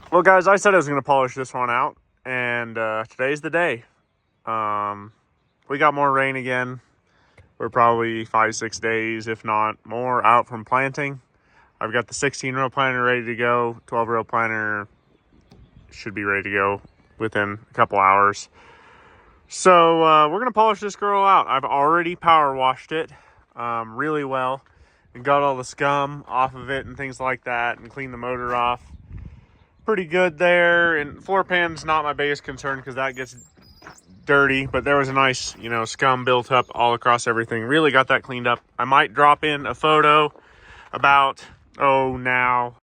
Well, guys, I said I was going to polish this one out, and today's the day. We got more rain again. We're probably 5-6 days, if not more, out from planting. I've got the 16-row planter ready to go. 12-row planter should be ready to go within a couple hours. So we're going to polish this girl out. I've already power washed it really well and got all the scum off of it and things like that and cleaned the motor off. Pretty good there. And floor pan's not my biggest concern because that gets dirty, but there was a nice, scum built up all across everything. Really got that cleaned up. I might drop in a photo about, now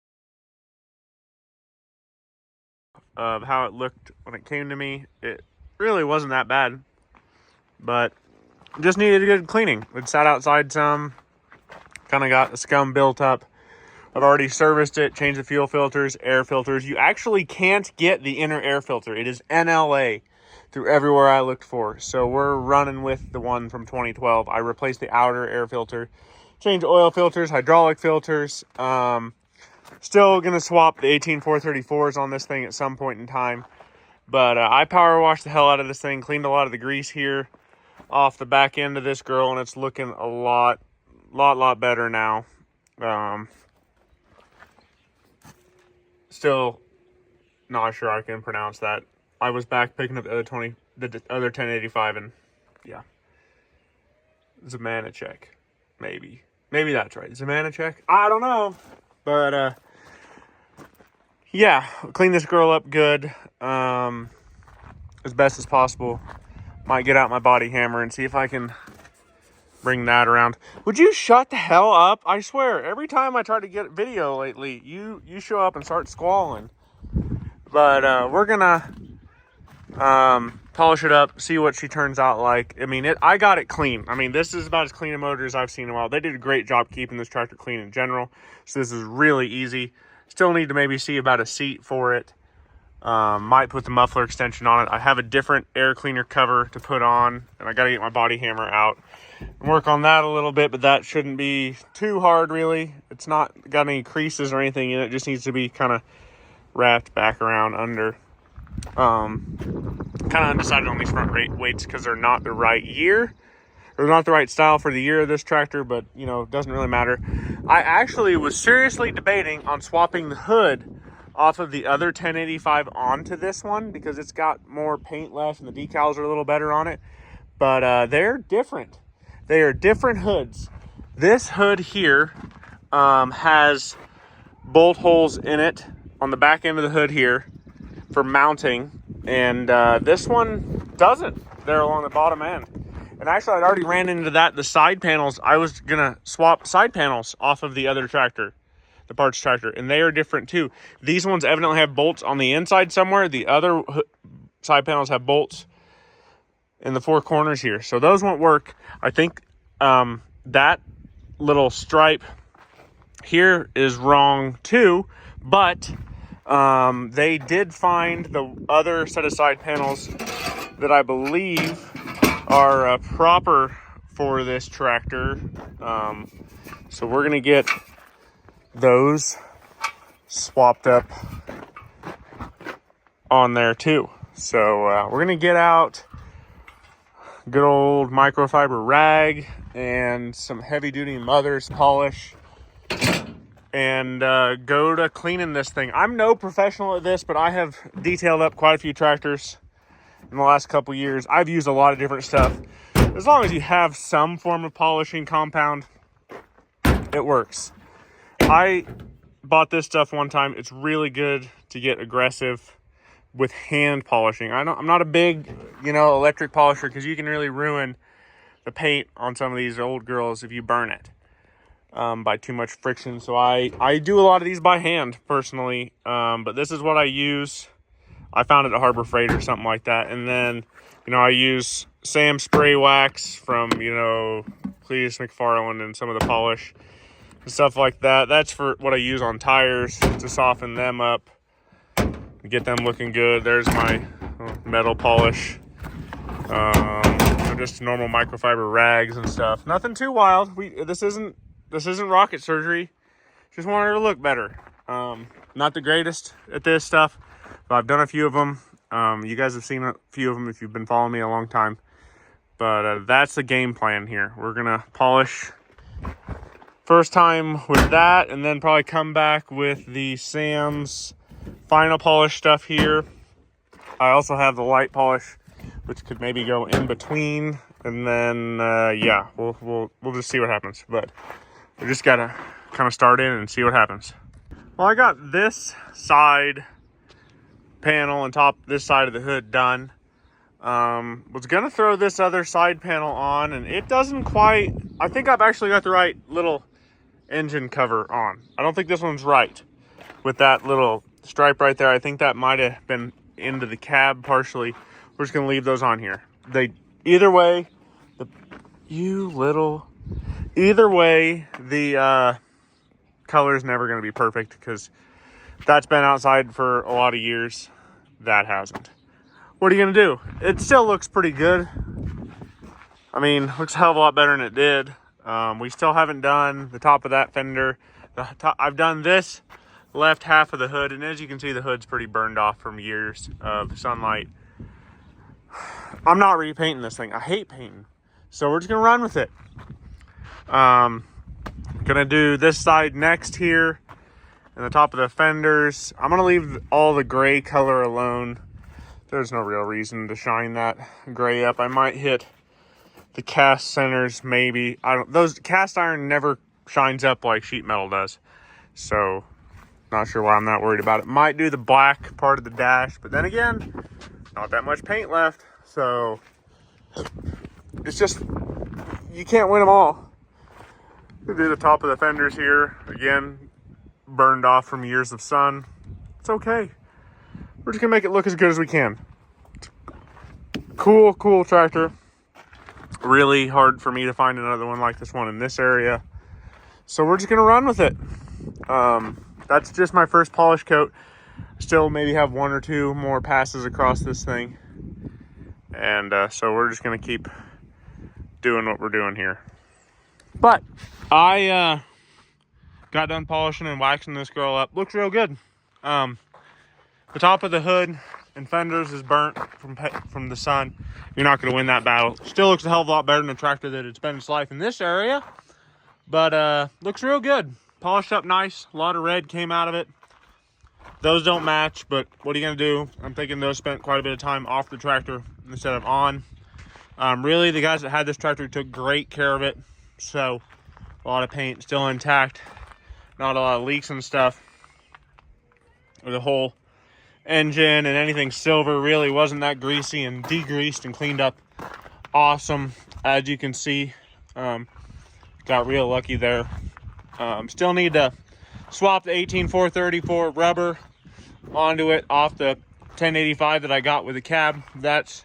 of how it looked when it came to me. It really wasn't that bad, but just needed a good cleaning. It sat outside some, kind of got the scum built up. I've already serviced it, changed the fuel filters, air filters. You actually can't get the inner air filter. It is NLA through everywhere I looked for. So we're running with the one from 2012. I replaced the outer air filter, changed oil filters, hydraulic filters. Still going to swap the 18434s on this thing at some point in time. But I power washed the hell out of this thing, cleaned a lot of the grease here off the back end of this girl, and it's looking a lot better now. Still not sure I can pronounce that. I was back picking up the other 1085, and yeah, Zamanachek, maybe that's right. Zamanachek, I don't know, but yeah, clean this girl up good, as best as possible. Might get out my body hammer and see if I can bring that around. Would you shut the hell up? I swear, every time I try to get video lately, you show up and start squalling. But we're gonna polish it up, see what she turns out like. I mean, I got it clean. I mean, this is about as clean a motor as I've seen in a while. They did a great job keeping this tractor clean in general, so this is really easy. Still need to maybe see about a seat for it. Might put the muffler extension on it. I have a different air cleaner cover to put on, and I got to get my body hammer out and work on that a little bit, but that shouldn't be too hard, really. It's not got any creases or anything in it. It just needs to be kind of wrapped back around under. Kind of undecided on these front weights because they're not the right year, or not the right style for the year of this tractor, but, it doesn't really matter. I actually was seriously debating on swapping the hood off of the other 1085 onto this one because it's got more paint left and the decals are a little better on it. But they're different. They are different hoods. This hood here has bolt holes in it on the back end of the hood here for mounting, and this one doesn't. They're along the bottom end. And actually, I'd already ran into that. The side panels, I was gonna swap side panels off of the other tractor, the parts tractor, and they are different too. These ones evidently have bolts on the inside somewhere. The other side panels have bolts in the four corners here, so those won't work. I think that little stripe here is wrong too, but they did find the other set of side panels that I believe are proper for this tractor. So we're gonna get those swapped up on there too. So we're gonna get out good old microfiber rag and some heavy duty mother's polish and go to cleaning this thing. I'm no professional at this, but I have detailed up quite a few tractors in the last couple years. I've used a lot of different stuff. As long as you have some form of polishing compound, it works. I bought this stuff one time. It's really good to get aggressive with hand polishing. I'm not a big, electric polisher because you can really ruin the paint on some of these old girls if you burn it by too much friction. So I do a lot of these by hand personally, but this is what I use. I found it at Harbor Freight or something like that. And then, I use Sam spray wax from, Cletus McFarland and some of the polish and stuff like that. That's for what I use on tires to soften them up, get them looking good. There's my metal polish. Just normal microfiber rags and stuff. Nothing too wild. This isn't rocket surgery. Just wanted her to look better. Not the greatest at this stuff, but I've done a few of them. You guys have seen a few of them if you've been following me a long time. But that's the game plan here. We're going to polish first time with that, and then probably come back with the Sam's final polish stuff here. I also have the light polish, which could maybe go in between, and then yeah, we'll just see what happens. But we just gotta kind of start in and see what happens. Well, I got this side panel on top, this side of the hood done. Was gonna throw this other side panel on, and it doesn't quite. I think I've actually got the right little engine cover on. I don't think this one's right with that little stripe right there. I think that might have been into the cab partially. We're just gonna leave those on here. Either way, the color is never gonna be perfect because that's been outside for a lot of years. That hasn't. What are you gonna do? It still looks pretty good. I mean, looks a hell of a lot better than it did. We still haven't done the top of that fender. I've done this left half of the hood, and as you can see, the hood's pretty burned off from years of sunlight. I'm not repainting this thing. I hate painting, so we're just gonna run with it. Gonna do this side next here, and the top of the fenders. I'm gonna leave all the gray color alone. There's no real reason to shine that gray up. I might hit the cast centers, maybe. Those cast iron never shines up like sheet metal does, so not sure why I'm not worried about it. Might do the black part of the dash, but then again, not that much paint left, so it's just, you can't win them all. We'll do the top of the fenders here. Again, burned off from years of sun. It's okay. We're just gonna make it look as good as we can. Cool tractor. Really hard for me to find another one like this one in this area, so we're just gonna run with it. That's just my first polish coat. Still maybe have one or two more passes across this thing, and so we're just gonna keep doing what we're doing here. But I got done polishing and waxing this girl up. Looks real good. The top of the hood and fenders is burnt from the sun. You're not going to win that battle. Still looks a hell of a lot better than the tractor that had spent its life in this area, but looks real good. Polished up nice. A lot of red came out of it. Those don't match, but what are you going to do? I'm thinking those spent quite a bit of time off the tractor instead of on. Really, the guys that had this tractor took great care of it. So a lot of paint still intact. Not a lot of leaks and stuff. The whole engine and anything silver really wasn't that greasy, and degreased and cleaned up awesome, as you can see. Got real lucky there. Still need to swap the 18434 rubber onto it off the 1085 that I got with the cab. That's,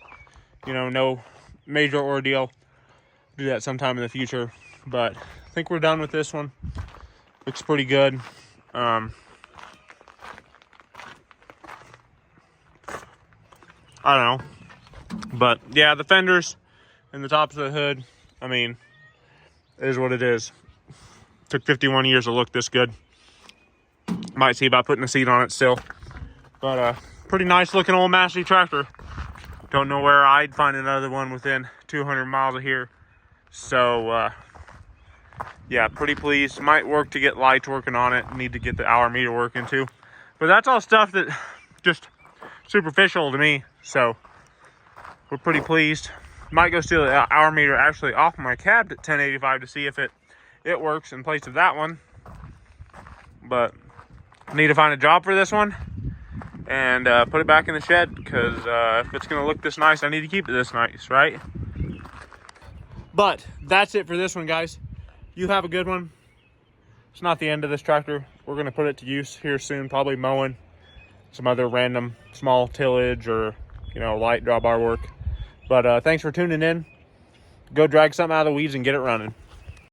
you know, no major ordeal. Do that sometime in the future, but I think we're done with this one. Looks pretty good. I don't know, but yeah, the fenders and the tops of the hood, I mean, it is what it is. Took 51 years to look this good. Might see about putting a seat on it still, but pretty nice looking old Massey tractor. Don't know where I'd find another one within 200 miles of here, so yeah, pretty pleased. Might work to get lights working on it. Need to get the hour meter working too, but that's all stuff that just superficial to me, so we're pretty pleased. Might go steal the hour meter actually off my cab at 1085 to see if it works in place of that one, but I need to find a job for this one and put it back in the shed, because if it's gonna look this nice, I need to keep it this nice, right? But that's it for this one, guys. You have a good one. It's not the end of this tractor. We're gonna put it to use here soon, probably mowing, some other random small tillage, or, you know, light drawbar work. But thanks for tuning in. Go drag something out of the weeds and get it running.